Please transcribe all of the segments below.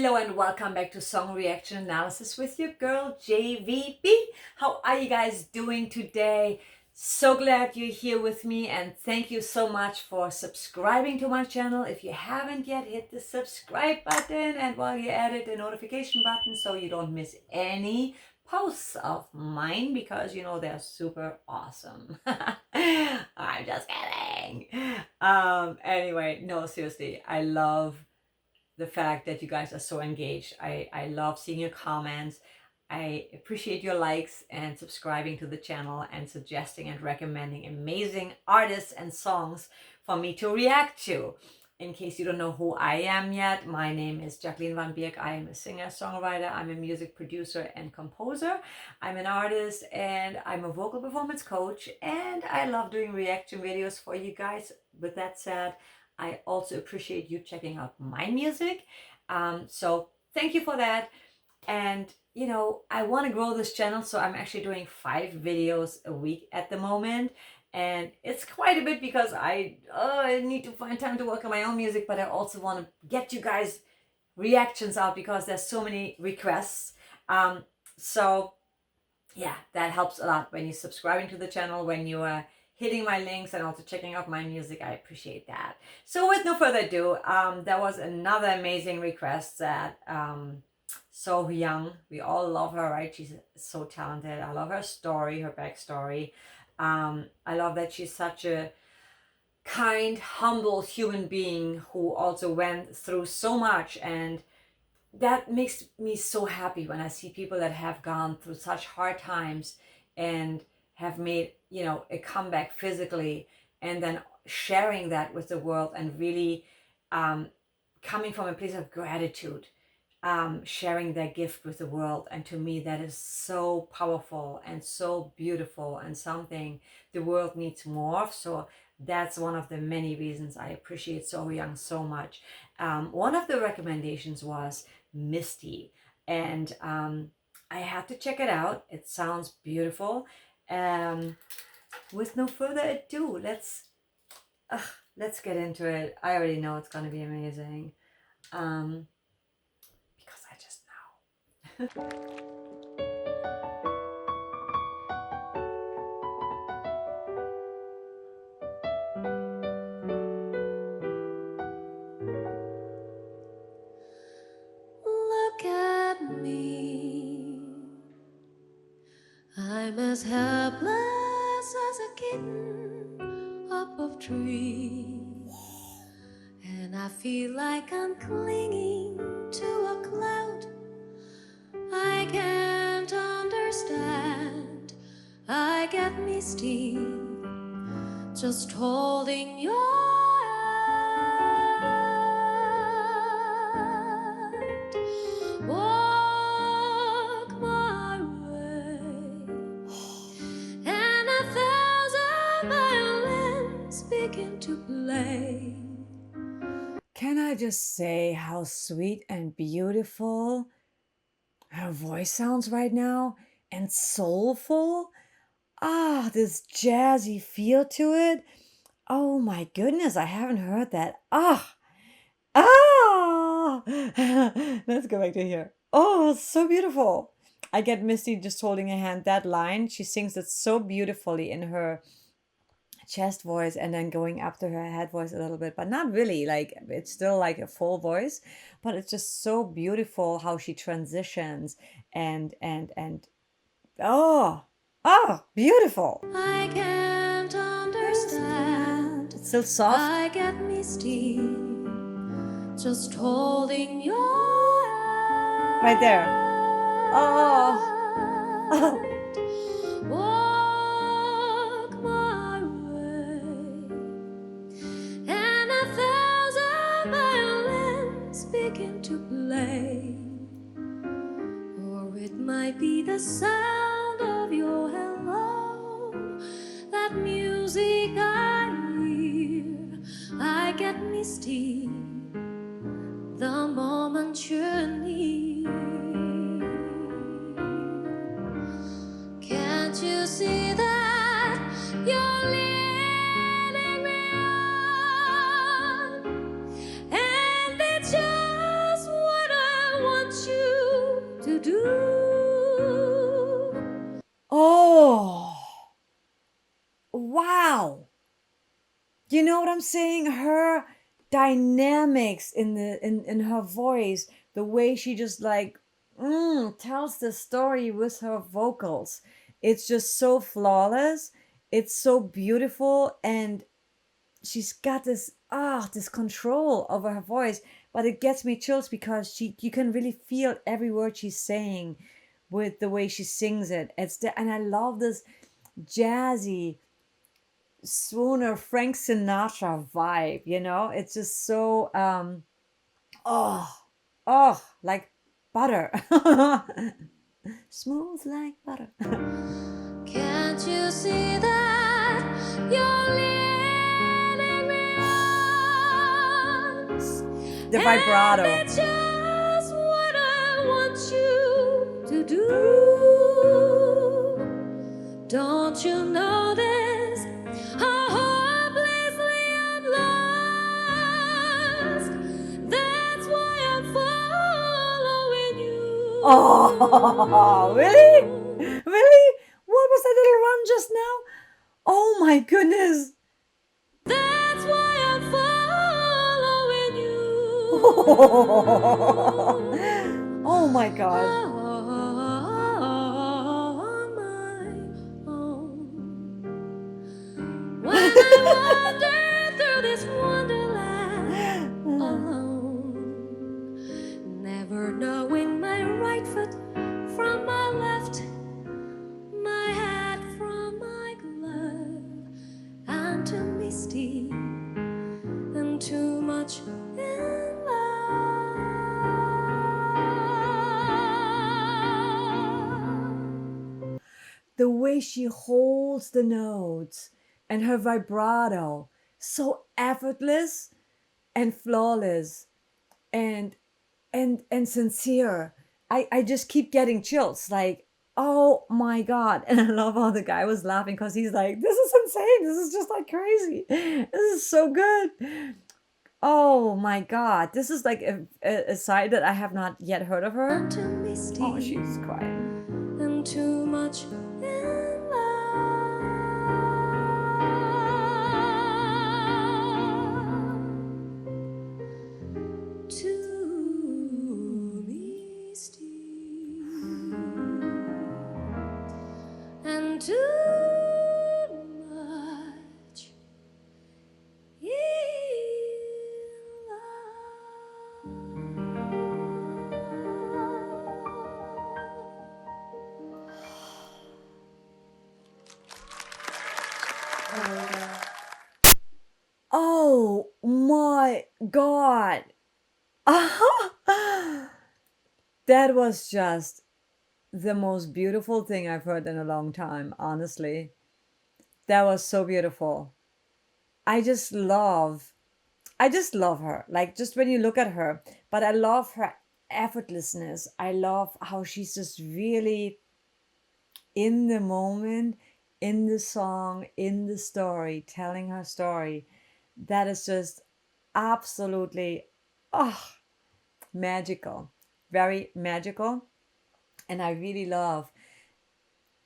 Hello and welcome back to Song Reaction Analysis with your girl JVB. How are you guys doing today? So glad you're here with me and thank you so much for subscribing to my channel. If you haven't yet, hit the subscribe button and while you're at it, the notification button so you don't miss any posts of mine because you know they're super awesome. I'm just kidding. Anyway, no, seriously, I love the fact that you guys are so engaged. I love seeing your comments. I appreciate your likes and subscribing to the channel and suggesting and recommending amazing artists and songs for me to react to. In case you don't know who I am yet, my name is Jacqueline Van Beek. I am a singer-songwriter. I'm a music producer and composer. I'm an artist and I'm a vocal performance coach and I love doing reaction videos for you guys. With that said, I also appreciate you checking out my music. So thank you for that. And you know, I want to grow this channel, so I'm actually doing 5 videos a week at the moment. And it's quite a bit because I need to find time to work on my own music, but I also want to get you guys reactions out because there's so many requests. So yeah, that helps a lot when you're subscribing to the channel, when you are hitting my links and also checking out my music. I appreciate that. So with no further ado, there was another amazing request that SoHyang, we all love her, right? She's so talented. I love her story, her backstory. I love that she's such a kind, humble human being who also went through so much, and that makes me so happy when I see people that have gone through such hard times and have made, you know, a comeback physically and then sharing that with the world and really coming from a place of gratitude, sharing their gift with the world. And to me, that is so powerful and so beautiful and something the world needs more of. So that's one of the many reasons I appreciate SoHyang so much. One of the recommendations was Misty, and I had to check it out. It sounds beautiful. With no further ado, let's get into it. I already know it's gonna be amazing, because I just know. Look at me, I'm as helpless as a kitten up a tree, and I feel like I'm clinging to a cloud. I can't understand, I get misty just holding your hand. Walk my way, and 1,000 violins begin to play. Can I just say how sweet and beautiful her voice sounds right now, and soulful? This jazzy feel to it. Oh my goodness, I haven't heard that. Let's go back to here. Oh, so beautiful. I get Misty just holding her hand. That line, she sings it so beautifully in her chest voice and then going up to her head voice a little bit, but not really. Like, it's still like a full voice, but it's just so beautiful how she transitions and oh, beautiful. I can't understand, It's still soft. I get misty just holding your hand. Right there. Oh. Walk my way, and 1,000 violins begin to play, or it might be the sound of your hello, that music I hear. I get misty the moment you're near. Can't you see that you're leading me on? And it's just what I wow. You know what I'm saying? Her dynamics in her voice, the way she just like tells the story with her vocals. It's just so flawless. It's so beautiful, and she's got this control over her voice, but it gets me chills because you can really feel every word she's saying with the way she sings it. And I love this jazzy swooner Frank Sinatra vibe, you know? It's just so oh like butter. Smooth like butter. Can't you see that you're leading me on? The vibrato. And it's just what I want you to do. Don't you notice how hopelessly I'm lost? That's why I'm following you. Oh, really? Really? What was that little run just now? Oh my goodness. That's why I'm following you. Oh my god. On my own. When I wander through this wonderland alone, never knowing my right foot from my left, my hat from my glove, and too misty and too much in love. The way she holds the notes and her vibrato, so effortless and flawless and sincere. I just keep getting chills, like, oh my god. And I love how the guy was laughing because he's like, this is insane, this is just like crazy, this is so good. Oh my god, this is like a side that I have not yet heard of her. Oh, she's crying. And too much in love. Too misty and too much in love. Oh my god. That was just the most beautiful thing I've heard in a long time, honestly. That was so beautiful. I just love her. Like, just when you look at her, but I love her effortlessness. I love how she's just really in the moment, in the song, in the story, telling her story. That is just absolutely magical, very magical. And I really love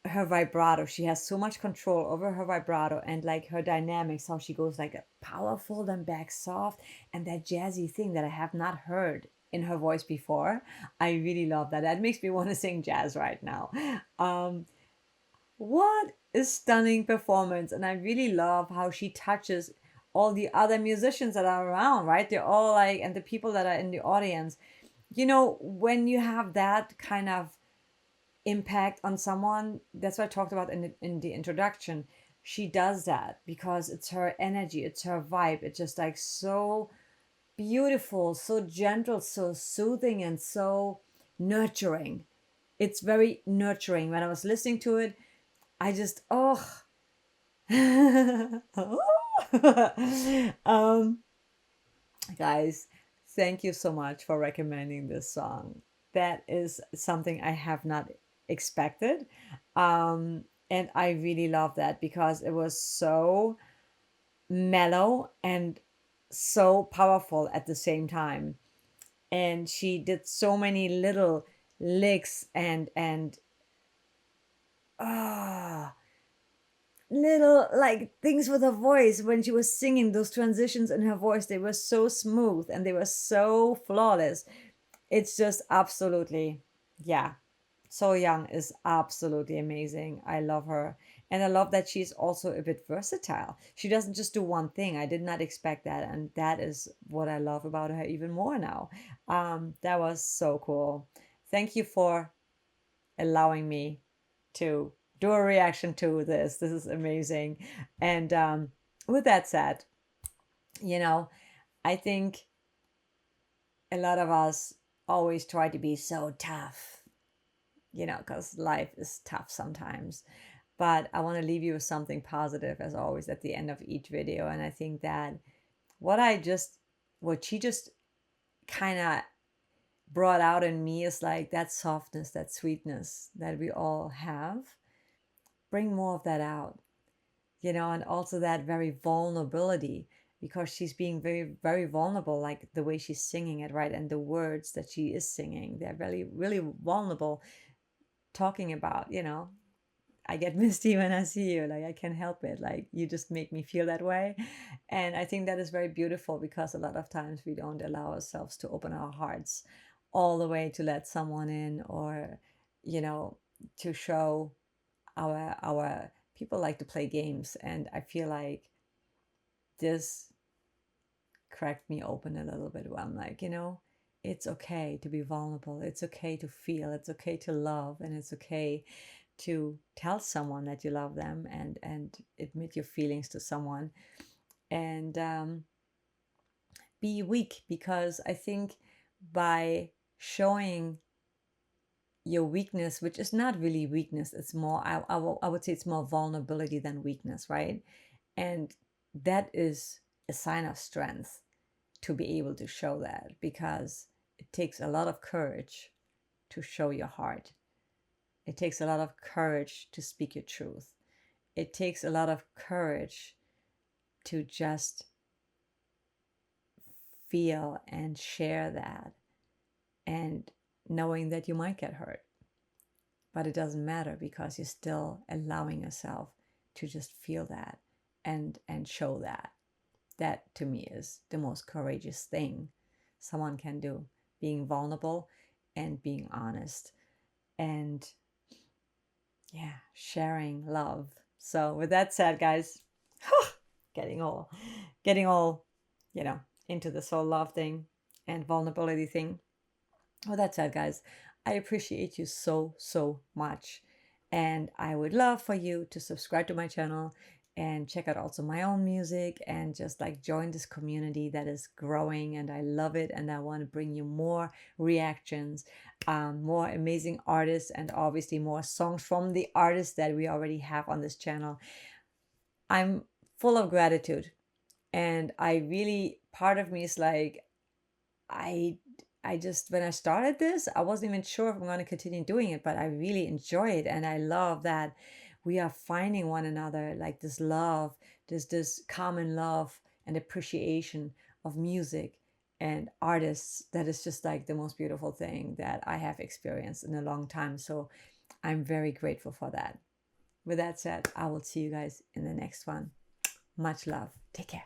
her vibrato. She has so much control over her vibrato and like her dynamics, how she goes like a powerful, then back soft, and that jazzy thing that I have not heard in her voice before. I really love that. That makes me want to sing jazz right now. What a stunning performance. And I really love how she touches all the other musicians that are around, right? They're all like, and the people that are in the audience. You know, when you have that kind of impact on someone, that's what I talked about in the introduction. She does that because it's her energy, it's her vibe. It's just like so beautiful, so gentle, so soothing, and so nurturing. It's very nurturing. When I was listening to it, I just guys, thank you so much for recommending this song. That is something I have not expected. And I really love that because it was so mellow and so powerful at the same time. And she did so many little licks and little like things with her voice when she was singing. Those transitions in her voice, they were so smooth and they were so flawless. It's just absolutely, yeah. So Young is absolutely amazing. I love her. And I love that she's also a bit versatile. She doesn't just do one thing. I did not expect that. And that is what I love about her even more now. That was so cool. Thank you for allowing me to do a reaction to this. This is amazing. And with that said, you know, I think a lot of us always try to be so tough, because life is tough sometimes. But I want to leave you with something positive, as always, at the end of each video. And I think that what she just kind of brought out in me is like that softness, that sweetness that we all have. Bring more of that out, and also that very vulnerability, because she's being very, very vulnerable, like the way she's singing it, right? And the words that she is singing, they're really, really vulnerable, talking about, I get misty when I see you. Like, I can't help it. Like, you just make me feel that way. And I think that is very beautiful, because a lot of times we don't allow ourselves to open our hearts all the way to let someone in, or, to show our people like to play games. And I feel like this cracked me open a little bit, where I'm like, it's okay to be vulnerable. It's okay to feel. It's okay to love. And it's okay to tell someone that you love them, and admit your feelings to someone, and be weak, because I think by showing your weakness, which is not really weakness, it's more, I would say it's more vulnerability than weakness, right? And that is a sign of strength, to be able to show that, because it takes a lot of courage to show your heart. It takes a lot of courage to speak your truth. It takes a lot of courage to just feel and share that, and knowing that you might get hurt. But it doesn't matter, because you're still allowing yourself to just feel that, and show that. That to me is the most courageous thing someone can do, being vulnerable and being honest, and yeah, sharing love. So with that said, guys, getting all into this whole love thing and vulnerability thing. With that said, guys, I appreciate you so, so much. And I would love for you to subscribe to my channel and check out also my own music, and just like join this community that is growing, and I love it. And I want to bring you more reactions, more amazing artists, and obviously more songs from the artists that we already have on this channel. I'm full of gratitude, and I really, part of me is like, I just, when I started this, I wasn't even sure if I'm going to continue doing it, but I really enjoy it. And I love that we are finding one another, like this love, this common love and appreciation of music and artists. That is just like the most beautiful thing that I have experienced in a long time. So I'm very grateful for that. With that said, I will see you guys in the next one. Much love. Take care.